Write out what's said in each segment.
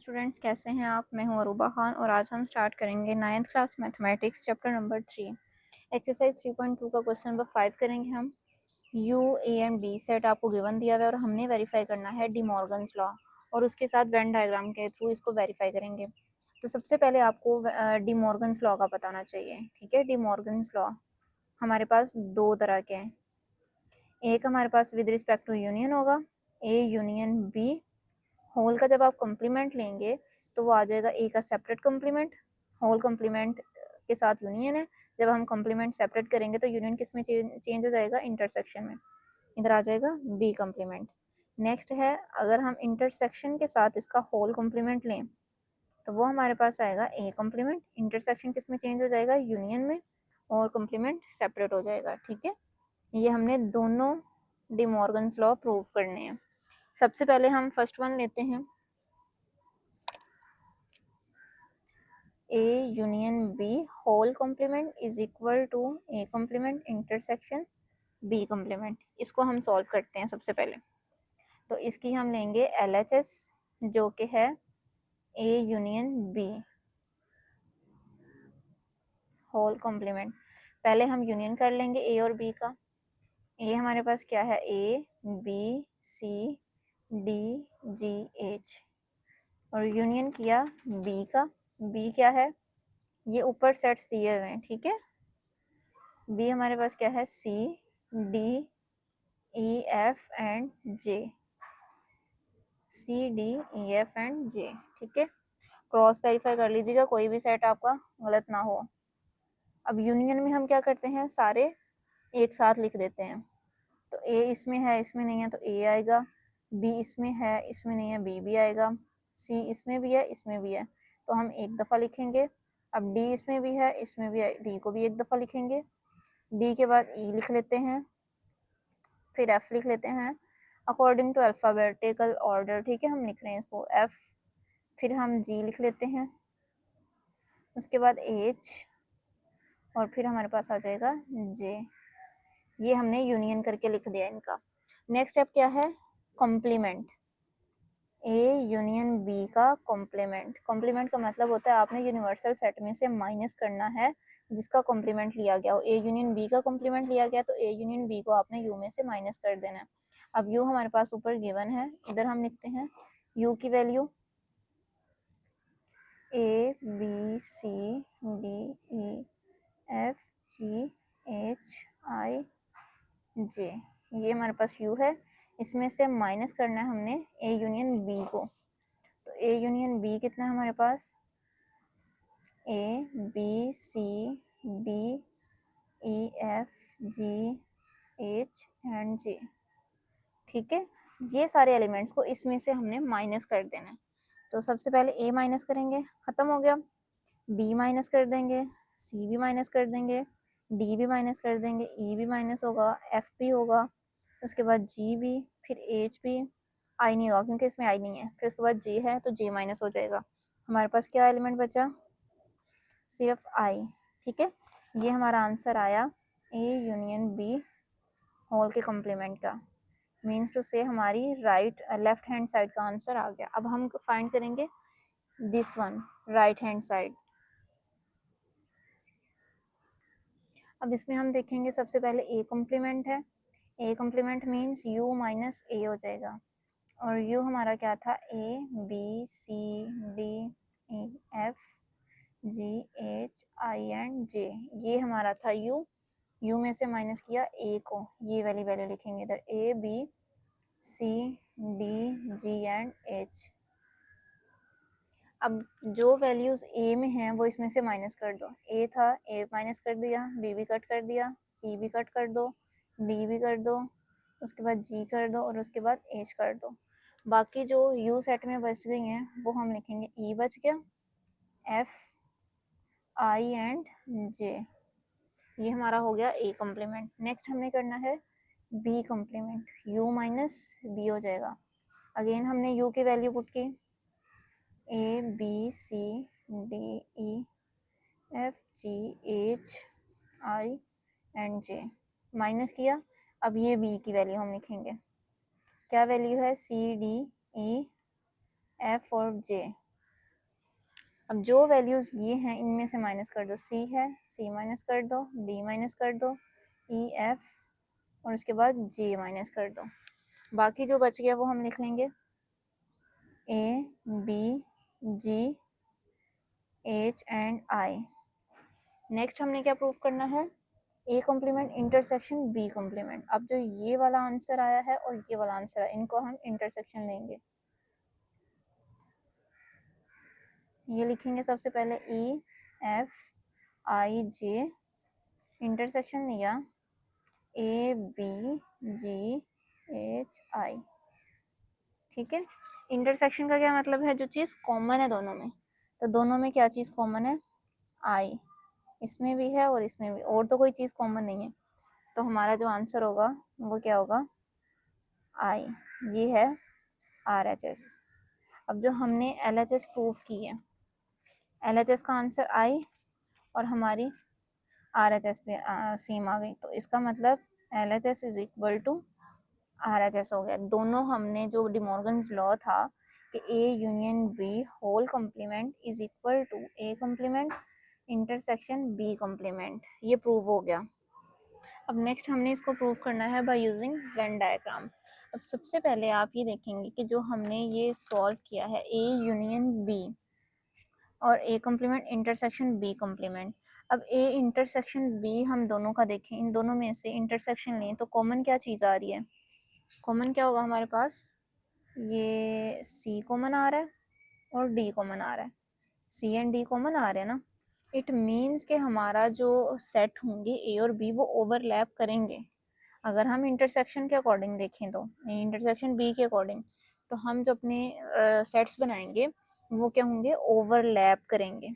Students कैसे हैं आप। मैं हूं अरूबा खान और आज हम स्टार्ट करेंगे 9th class mathematics chapter number 3 exercise 3.2 का क्वेश्चन नंबर 5 करेंगे हम। U A and B set आपको गिवन दिया हुआ है और हमने वेरीफाई करना है डी मॉर्गन्स लॉ और उसके साथ वेन डायग्राम के थ्रू इसको वेरीफाई करेंगे। तो सबसे पहले आपको डी मॉर्गन्स लॉ का बताना चाहिए। ठीक है, डी मॉर्गन्स लॉ हमारे पास दो तरह के हैं। एक हमारे पास विद रिस्पेक्ट टू यूनियन होगा, ए यूनियन बी। होल का जब आप कॉम्प्लीमेंट लेंगे तो वो आ जाएगा ए का सेपरेट कॉम्प्लीमेंट। होल कॉम्प्लीमेंट के साथ यूनियन है, जब हम कॉम्प्लीमेंट सेपरेट करेंगे तो यूनियन किस में चेंज हो जाएगा, इंटरसेक्शन में। इधर आ जाएगा बी कॉम्प्लीमेंट। नेक्स्ट है, अगर हम इंटरसेक्शन के साथ इसका होल कॉम्प्लीमेंट लें तो वो हमारे पास आएगा ए कॉम्प्लीमेंट। इंटरसेक्शन किस में चेंज हो जाएगा, यूनियन में, और कॉम्प्लीमेंट सेपरेट हो जाएगा। ठीक है, ये हमने दोनों डी मॉर्गन्स लॉ प्रूव करने हैं। सबसे पहले हम फर्स्ट वन लेते हैं, A union B whole complement is equal to A complement intersection B complement. इसको हम सॉल्व करते हैं सबसे पहले। तो इसकी हम लेंगे LHS जो कि है A union B whole complement. पहले हम यूनियन कर लेंगे ए और बी का। ए हमारे पास क्या है, A B C D G H, और यूनियन किया बी का। बी क्या है, ये ऊपर सेट्स दिए हुए हैं। ठीक है, बी हमारे पास क्या है, C D E F and J, C D E F and J. ठीक है, क्रॉस वेरीफाई कर लीजिएगा कोई भी सेट आपका गलत ना हो। अब यूनियन में हम क्या करते हैं, सारे एक साथ लिख देते हैं। तो ए इसमें है, इसमें नहीं है तो ए आएगा। बी इसमें है, इसमें नहीं है, बी भी आएगा। सी इसमें भी है, इसमें भी है, तो हम एक दफ़ा लिखेंगे। अब डी इसमें भी है, इसमें भी है, डी को भी एक दफ़ा लिखेंगे। डी के बाद ई लिख लेते हैं, फिर एफ लिख लेते हैं अकॉर्डिंग टू अल्फ़ाबेटिकल ऑर्डर। ठीक है, हम लिख रहे हैं इसको एफ, फिर हम जी लिख लेते हैं, उसके बाद एच, और फिर हमारे पास आ जाएगा जे। ये हमने यूनियन करके लिख दिया इनका। नेक्स्ट स्टेप क्या है, कॉम्प्लीमेंट। ए यूनियन बी का कॉम्प्लीमेंट। कॉम्प्लीमेंट का मतलब होता है आपने यूनिवर्सल सेट में से माइनस करना है जिसका कॉम्प्लीमेंट लिया गया हो। ए यूनियन बी का कॉम्प्लीमेंट लिया गया तो ए यूनियन बी को आपने यू में से माइनस कर देना है। अब यू हमारे पास ऊपर गिवन है, इधर हम लिखते हैं यू की value A B C D E F G H I J. ये हमारे पास यू है, इसमें से माइनस करना है हमने ए यूनियन बी को। तो ए यूनियन बी कितना है हमारे पास, A B C D E F G H and J. ठीक है, ये सारे एलिमेंट्स को इसमें से हमने माइनस कर देना है। तो सबसे पहले ए माइनस करेंगे, खत्म हो गया। बी माइनस कर देंगे, सी भी माइनस कर देंगे, डी भी माइनस कर देंगे, ई भी माइनस होगा, एफ भी होगा, उसके बाद जी भी, फिर एच भी। आई नहीं होगा क्योंकि इसमें आई नहीं है। फिर उसके बाद जे है तो जे माइनस हो जाएगा। हमारे पास क्या एलिमेंट बचा, सिर्फ आई। ठीक है, ये हमारा आंसर आया ए यूनियन बी होल के कॉम्प्लीमेंट का। मीन्स टू से हमारी राइट लेफ्ट हैंड साइड का आंसर आ गया। अब हम फाइंड करेंगे this one, right hand side. अब इसमें हम देखेंगे सबसे पहले ए कॉम्प्लीमेंट है। A complement means U minus A हो जाएगा, और यू हमारा क्या था, A B C D E F G H I and J. ये हमारा था यू। यू में से माइनस किया ए को, ये वाली वैल्यू लिखेंगे इधर, A B C D G and H. अब जो वैल्यूज ए में हैं वो इसमें से माइनस कर दो। ए था, ए माइनस कर दिया, बी भी कट कर दिया, सी भी कट कर दो, डी भी कर दो, उसके बाद जी कर दो, और उसके बाद एच कर दो। बाकी जो यू सेट में बच गई हैं वो हम लिखेंगे, ई बच गया, एफ आई एंड जे। ये हमारा हो गया ए कॉम्प्लीमेंट। नेक्स्ट हमने करना है B complement. U minus B हो जाएगा। अगेन हमने यू की वैल्यू पुट की, A B C D E F G H I and J, minus किया। अब ये बी की वैल्यू हम लिखेंगे, क्या वैल्यू है, सी डी ई एफ और जे। अब जो वैल्यूज़ ये हैं इनमें से माइनस कर दो, सी है सी माइनस कर दो, डी माइनस कर दो, ई एफ और उसके बाद जे माइनस कर दो। बाकी जो बच गया वो हम लिख लेंगे A B G H and I. Next हमने क्या प्रूव करना है, A complement intersection B complement. अब जो ये वाला आंसर आया है और ये वाला आंसर है, इनको हम इंटरसेक्शन लेंगे। ये लिखेंगे सबसे पहले E F I J, intersection लिया ए बी जी एच आई। ठीक है, इंटरसेक्शन का क्या मतलब है, जो चीज़ कॉमन है दोनों में, तो दोनों में क्या चीज़ कॉमन है, आई। इसमें भी है और इसमें भी, और तो कोई चीज़ कॉमन नहीं है, तो हमारा जो आंसर होगा वो क्या होगा, आई। ये है आर एच एस। अब जो हमने एल एच एस प्रूव की है, एल एच एस का आंसर आई और हमारी आर एच एस पे सेम आ गई, तो इसका मतलब L H S is equal to R H S हो गया। दोनों हमने जो डिमॉर्गन्स लॉ था कि A union B whole complement is equal to A complement intersection B complement, ये प्रूव हो गया। अब नेक्स्ट हमने इसको प्रूव करना है बाय यूजिंग वेन डायग्राम। अब सबसे पहले आप ये देखेंगे कि जो हमने ये सॉल्व किया है ए यूनियन बी और A complement intersection B complement. अब ए इंटरसेक्शन बी हम दोनों का देखें, इन दोनों में से इंटरसेक्शन लें तो कॉमन क्या चीज़ आ रही है, कॉमन क्या होगा हमारे पास, ये सी कॉमन आ रहा है और डी कॉमन आ रहा है, सी एंड डी कॉमन आ रहे हैं ना। इट मीन्स कि हमारा जो सेट होंगे ए और बी वो ओवरलैप करेंगे। अगर हम इंटरसेक्शन के अकॉर्डिंग देखें तो इंटरसेक्शन बी के अकॉर्डिंग, तो हम जो अपने सेट्स बनाएंगे वो क्या होंगे, ओवरलैप करेंगे।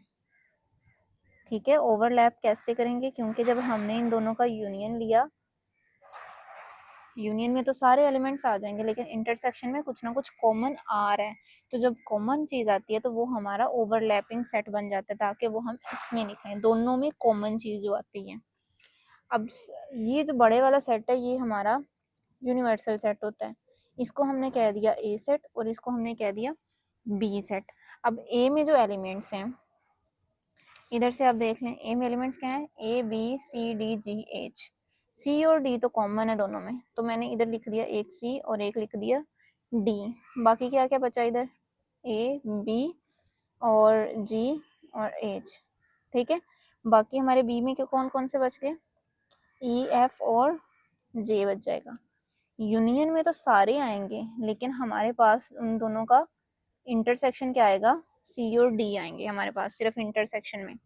ठीक है, ओवरलैप कैसे करेंगे, क्योंकि जब हमने इन दोनों का यूनियन लिया, यूनियन में तो सारे एलिमेंट्स आ जाएंगे, लेकिन इंटरसेक्शन में कुछ ना कुछ कॉमन आ रहा है, तो जब कॉमन चीज़ आती है तो वो हमारा ओवरलैपिंग सेट बन जाता है, ताकि वो हम इसमें लिखें, दोनों में कॉमन चीज़ जो आती है। अब ये जो बड़े वाला सेट है ये हमारा यूनिवर्सल सेट होता है, इसको हमने कह दिया ए सेट और इसको हमने कह दिया बी सेट। अब ए में जो एलिमेंट्स हैं, इधर से आप देख लें, ए में एलिमेंट्स क्या हैं, A B C D G H. C और डी तो कॉमन है दोनों में, तो मैंने इधर लिख दिया एक सी और एक लिख दिया डी। बाकी क्या क्या बचा इधर, ए बी और जी और एच। ठीक है, बाकी हमारे बी में कौन कौन से बच गए, ई एफ और जे बच जाएगा। यूनियन में तो सारे आएंगे, लेकिन हमारे पास उन दोनों का इंटरसेक्शन क्या आएगा, सी और डी आएंगे हमारे पास सिर्फ इंटरसेक्शन में।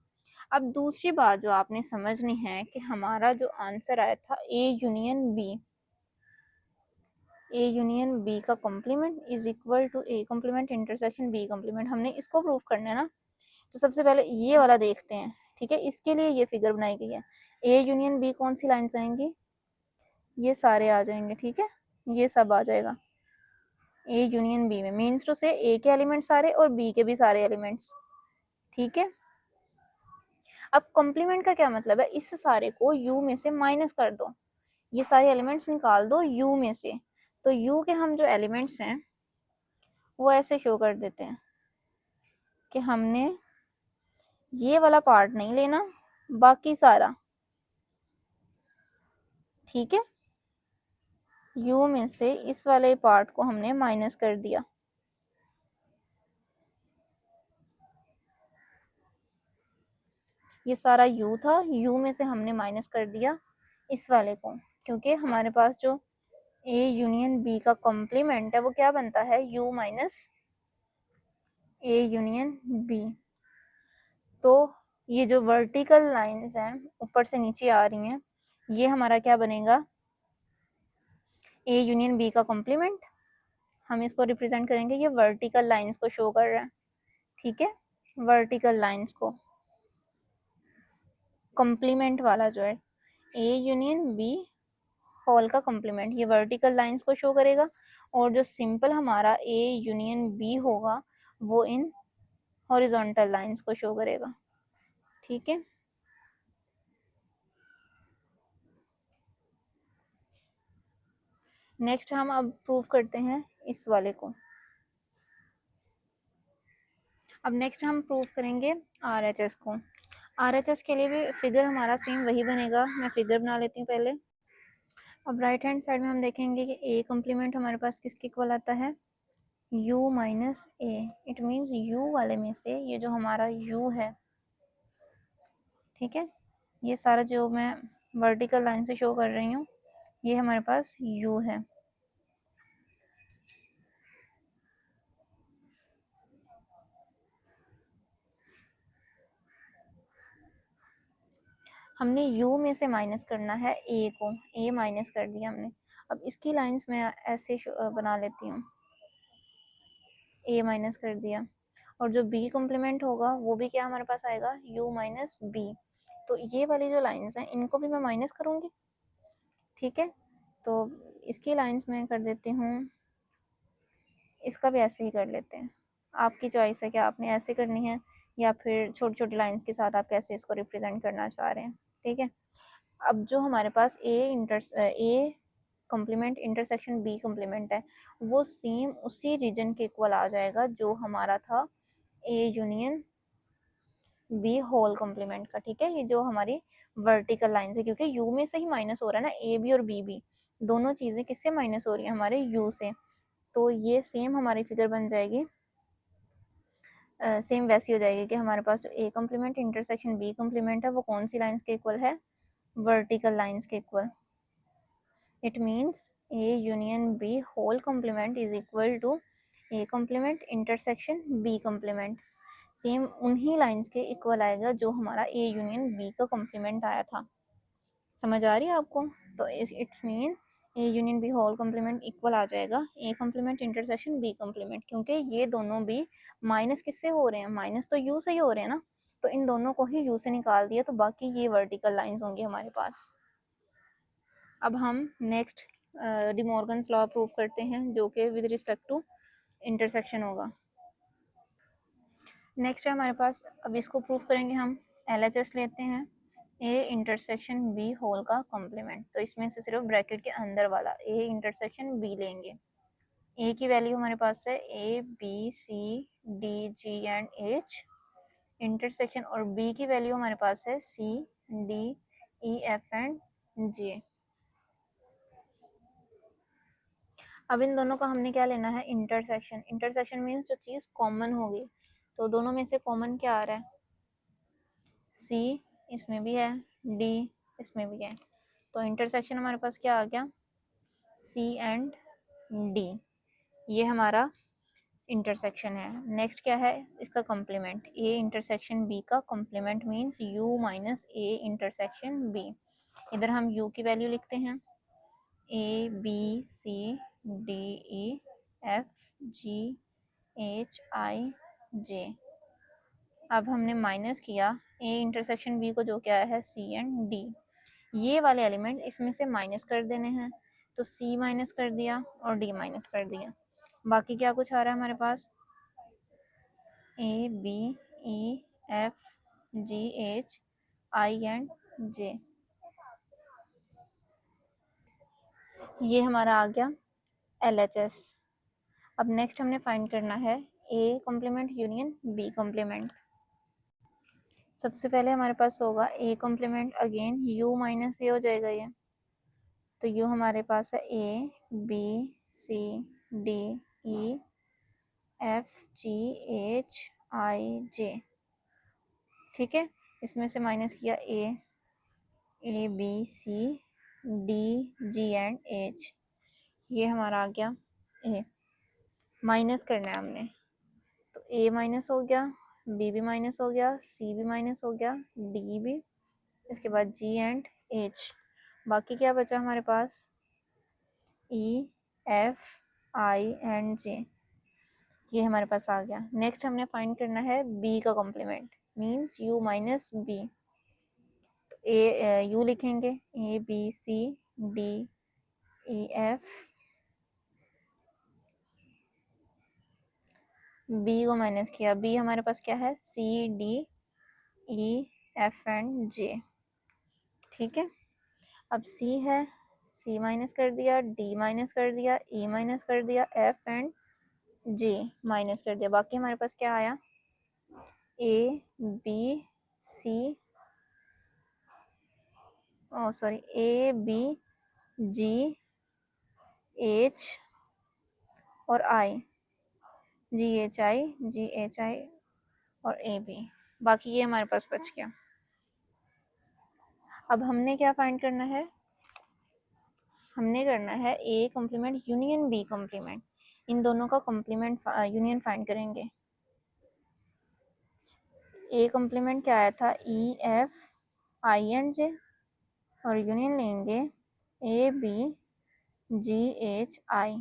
अब दूसरी बात जो आपने समझनी है कि हमारा जो आंसर आया था A union B, A union B का complement is equal to A complement intersection B complement, हमने इसको प्रूव करना है ना। तो सबसे पहले ये वाला देखते हैं। ठीक है, इसके लिए ये फिगर बनाई गई है, ए यूनियन बी कौन सी लाइन्स आएंगी, ये सारे आ जाएंगे। ठीक है, ये सब आ जाएगा ए यूनियन बी में, मीन्स टू से ए के एलिमेंट्स सारे और बी के भी सारे एलिमेंट्स। ठीक है, अब कॉम्प्लीमेंट का क्या मतलब है, इस सारे को यू में से माइनस कर दो, ये सारे एलिमेंट्स निकाल दो यू में से, तो यू के हम जो एलिमेंट्स हैं वो ऐसे शो कर देते हैं कि हमने ये वाला पार्ट नहीं लेना, बाकी सारा। ठीक है, यू में से इस वाले पार्ट को हमने माइनस कर दिया, ये सारा यू था, यू में से हमने माइनस कर दिया इस वाले को, क्योंकि हमारे पास जो ए यूनियन बी का कॉम्प्लीमेंट है वो क्या बनता है, U minus A union B. तो ये जो वर्टिकल लाइंस हैं ऊपर से नीचे आ रही हैं, ये हमारा क्या बनेगा, ए यूनियन बी का कॉम्प्लीमेंट। हम इसको रिप्रेजेंट करेंगे, ये वर्टिकल लाइंस को शो कर रहा है। ठीक है, वर्टिकल लाइंस को, कॉम्प्लीमेंट वाला जो है ए यूनियन बी होल का कॉम्प्लीमेंट, ये वर्टिकल लाइंस को शो करेगा, और जो सिंपल हमारा ए यूनियन बी होगा वो इन हॉरिजॉन्टल लाइंस को शो करेगा। ठीक है, नेक्स्ट हम अब प्रूव करते हैं इस वाले को। अब नेक्स्ट हम प्रूव करेंगे RHS को। RHS के लिए भी फिगर हमारा सेम वही बनेगा। मैं फिगर बना लेती हूँ पहले। अब राइट हैंड साइड में हम देखेंगे कि A कॉम्प्लीमेंट हमारे पास किसके इक्वल आता है, U minus A। It means U वाले में से ये जो हमारा U है, ठीक है, ये सारा जो मैं वर्टिकल लाइन से शो कर रही हूँ, ये हमारे पास U है। हमने U में से माइनस करना है A को, A माइनस कर दिया हमने। अब इसकी लाइंस में ऐसे बना लेती हूँ, A माइनस कर दिया, और जो B कॉम्प्लीमेंट होगा वो भी क्या हमारे पास आएगा, U माइनस B। तो ये वाली जो लाइंस हैं इनको भी मैं माइनस करूँगी, ठीक है। तो इसकी लाइंस में कर देती हूँ, इसका भी ऐसे ही कर लेते हैं। आपकी चॉइस है कि आपने ऐसे करनी है या फिर छोटी छोटी लाइंस के साथ आप कैसे इसको रिप्रेजेंट करना चाह रहे हैं, ठीक है। अब जो हमारे पास A complement intersection B complement है, वो सेम उसी रीजन के इक्वल आ जाएगा जो हमारा था A union B whole complement का, ठीक है। ये जो हमारी वर्टिकल लाइन है, क्योंकि U में से ही माइनस हो रहा है ना, A भी और B भी, दोनों चीज़ें किससे माइनस हो रही है, हमारे U से। तो ये सेम हमारी फिगर बन जाएगी, सेम वैसी हो जाएगी कि हमारे पास जो A complement intersection B complement है वो कौन सी लाइंस के इक्वल है, वर्टिकल लाइंस के equal. It means A union B whole complement is equal to A complement intersection B complement। Same उन्हीं लाइंस के इक्वल आएगा जो हमारा A यूनियन B का कॉम्प्लीमेंट आया था। समझ आ रही है आपको? तो it's mean A union B whole complement equal आ जाएगा A complement intersection B complement, क्योंकि ये दोनों भी माइनस किससे हो रहे हैं, माइनस तो U से ही हो रहे हैं ना। तो इन दोनों को ही U से निकाल दिया, तो बाकी ये वर्टिकल लाइंस होंगी हमारे पास। अब हम नेक्स्ट डिमॉर्गन्स लॉ प्रूव करते हैं, जो कि विद रिस्पेक्ट टू इंटरसेक्शन होगा। नेक्स्ट है हमारे पास, अब इसको प्रूव करेंगे हम। LHS लेते हैं, A इंटरसेक्शन B होल का कॉम्प्लीमेंट। तो इसमें से सिर्फ ब्रैकेट के अंदर वाला A इंटरसेक्शन B लेंगे। A की वैल्यू हमारे पास है A B C D G and H intersection, और B की वैल्यू हमारे पास है C D E F and J। अब इन दोनों का हमने क्या लेना है, इंटरसेक्शन। इंटरसेक्शन मीन्स जो चीज़ कॉमन होगी। तो दोनों में से कॉमन क्या आ रहा है, C इसमें भी है, D इसमें भी है। तो इंटरसेक्शन हमारे पास क्या आ गया, C एंड D, ये हमारा इंटरसेक्शन है। नेक्स्ट क्या है इसका कॉम्प्लीमेंट, A इंटरसेक्शन B का complement means U minus A intersection B। इधर हम U की वैल्यू लिखते हैं A B C D E F G H I J। अब हमने माइनस किया A इंटरसेक्शन B को, जो क्या है C एंड D। ये वाले एलिमेंट इसमें से माइनस कर देने हैं, तो C माइनस कर दिया और D माइनस कर दिया। बाकी क्या कुछ आ रहा है हमारे पास, A B E F G H I and J। ये हमारा आ गया LHS। अब नेक्स्ट हमने फाइंड करना है A complement union B complement. सबसे पहले हमारे पास होगा A complement, again U minus A हो जाएगा ये। तो U हमारे पास है A B C D E F G H I J, ठीक है। इसमें से माइनस किया A B C D G and H, ये हमारा आ गया A। माइनस करना है हमने, तो A माइनस हो गया, B भी माइनस हो गया, C भी माइनस हो गया, D भी, इसके बाद G एंड H। बाकी क्या बचा हमारे पास, E F I and J, ये हमारे पास आ गया। नेक्स्ट हमने फाइंड करना है B का complement, means U minus B। तो U लिखेंगे A B C D E F, B को माइनस किया, B हमारे पास क्या है C D E F and J, ठीक है। अब C है, C माइनस कर दिया, D माइनस कर दिया, E माइनस कर दिया, F एंड J माइनस कर दिया। बाकी हमारे पास क्या आया A B C A B G H और आई, जी एच आई और ए बी। बाकी ये हमारे पास बच गया। अब हमने क्या फाइंड करना है, हमने करना है A complement union B complement. इन दोनों का कॉम्प्लीमेंट यूनियन फाइंड करेंगे। ए कॉम्प्लीमेंट क्या आया था, ई एफ आई एंड जे, और यूनियन लेंगे A B G H I.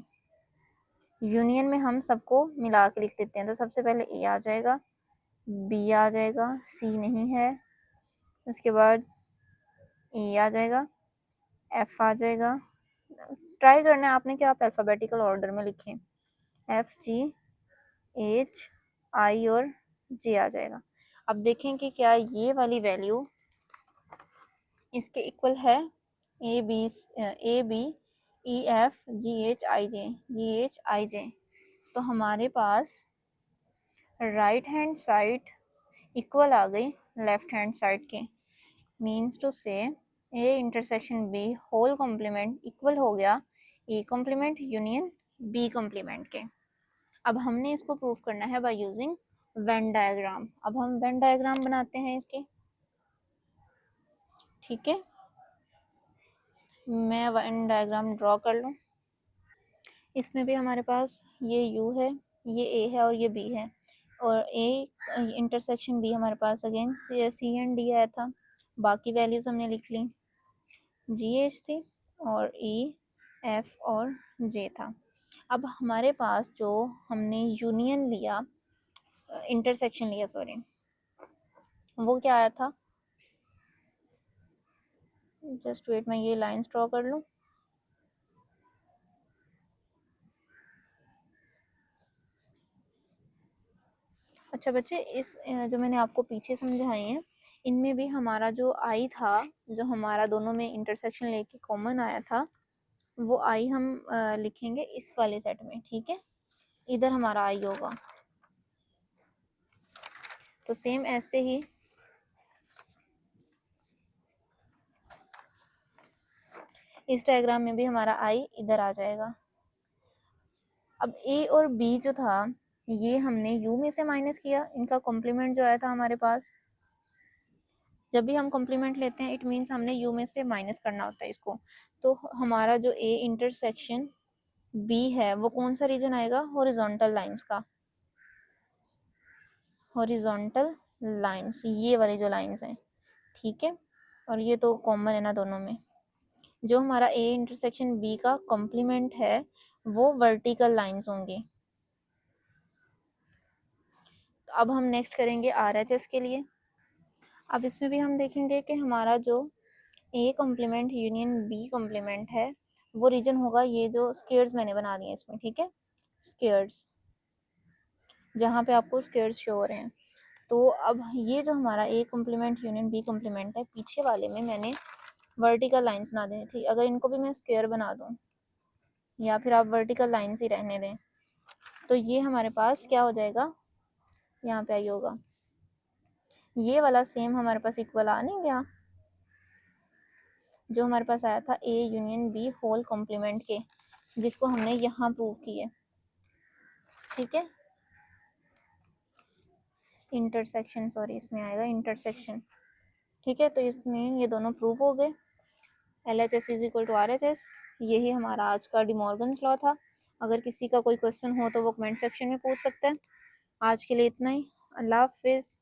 Union में हम सबको मिला के लिख देते हैं। तो सबसे पहले ए आ जाएगा, बी आ जाएगा, सी नहीं है, उसके बाद ई आ जाएगा, एफ आ जाएगा। ट्राई करना है आपने कि आप अल्फ़ाबेटिकल ऑर्डर में लिखें, एफ जी एच आई और जे आ जाएगा। अब देखें कि क्या ये वाली वैल्यू इसके इक्वल है, A B E F G H I J. तो हमारे पास राइट हैंड साइड इक्वल आ गई लेफ्ट हैंड साइड के। मीन्स टू से A intersection B whole complement equal हो गया A complement union B complement के। अब हमने इसको प्रूव करना है बाय यूजिंग वेन डायग्राम। अब हम वेन डायग्राम बनाते हैं इसके, ठीक है। मैं वेन डायग्राम ड्रॉ कर लूँ। इसमें भी हमारे पास ये यू है, ये ए है और ये बी है, और ए इंटरसेक्शन बी हमारे पास अगेन सी एंड डी आया था। बाकी वैल्यूज़ हमने लिख ली, जी एच थी और ई एफ और जे था। अब हमारे पास जो हमने यूनियन लिया, इंटरसेक्शन लिया सॉरी, वो क्या आया था, जस्ट वेट मैं ये लाइंस ड्रॉ कर लूँ। अच्छा बच्चे, इस जो मैंने आपको पीछे समझाए हैं, इनमें भी हमारा जो आई था, जो हमारा दोनों में इंटरसेक्शन लेके कॉमन आया था, वो आई हम लिखेंगे इस वाले सेट में, ठीक है। इधर हमारा आई होगा। तो सेम ऐसे ही इस डायग्राम में भी हमारा आई इधर आ जाएगा। अब ए और बी जो था, ये हमने यू में से माइनस किया, इनका कॉम्प्लीमेंट जो आया था हमारे पास। जब भी हम कॉम्प्लीमेंट लेते हैं इट मीन्स हमने यू में से माइनस करना होता है इसको। तो हमारा जो ए इंटरसेक्शन बी है वो कौन सा रीजन आएगा, हॉरिजॉन्टल लाइंस का, हॉरिजॉन्टल लाइंस, ये वाली जो लाइंस हैं, ठीक है। और ये तो कॉमन है ना दोनों में। जो हमारा ए इंटरसेक्शन बी का कॉम्प्लीमेंट है वो वर्टिकल लाइंस होंगी। अब हम नेक्स्ट करेंगे RHS के लिए। अब इसमें भी हम देखेंगे कि हमारा जो A complement union B complement है वो रीजन होगा ये जो स्क्वायर्स मैंने बना दिए इसमें, ठीक है, स्क्वायर्स, जहाँ पे आपको स्क्वायर्स शो हो रहे हैं। तो अब ये जो हमारा A complement union B complement है, पीछे वाले में मैंने वर्टिकल लाइंस बना दी थी। अगर इनको भी मैं स्क्वायर बना दूँ या फिर आप वर्टिकल लाइंस ही रहने दें, तो ये हमारे पास क्या हो जाएगा, यहाँ पे आई होगा, ये वाला सेम हमारे पास इक्वल आ नहीं गया जो हमारे पास आया था A union B whole complement के, जिसको हमने यहाँ प्रूव किया, ठीक है। इंटरसेक्शन सॉरी, इसमें आएगा इंटरसेक्शन, ठीक है। तो इसमें ये दोनों प्रूव हो गए, LHS is equal to RHS। यही हमारा आज का डिमॉर्गन्स लॉ था। अगर किसी का कोई क्वेश्चन हो तो वो कमेंट सेक्शन में पूछ सकता है। आज के लिए इतना ही। अल्लाह हाफिज़।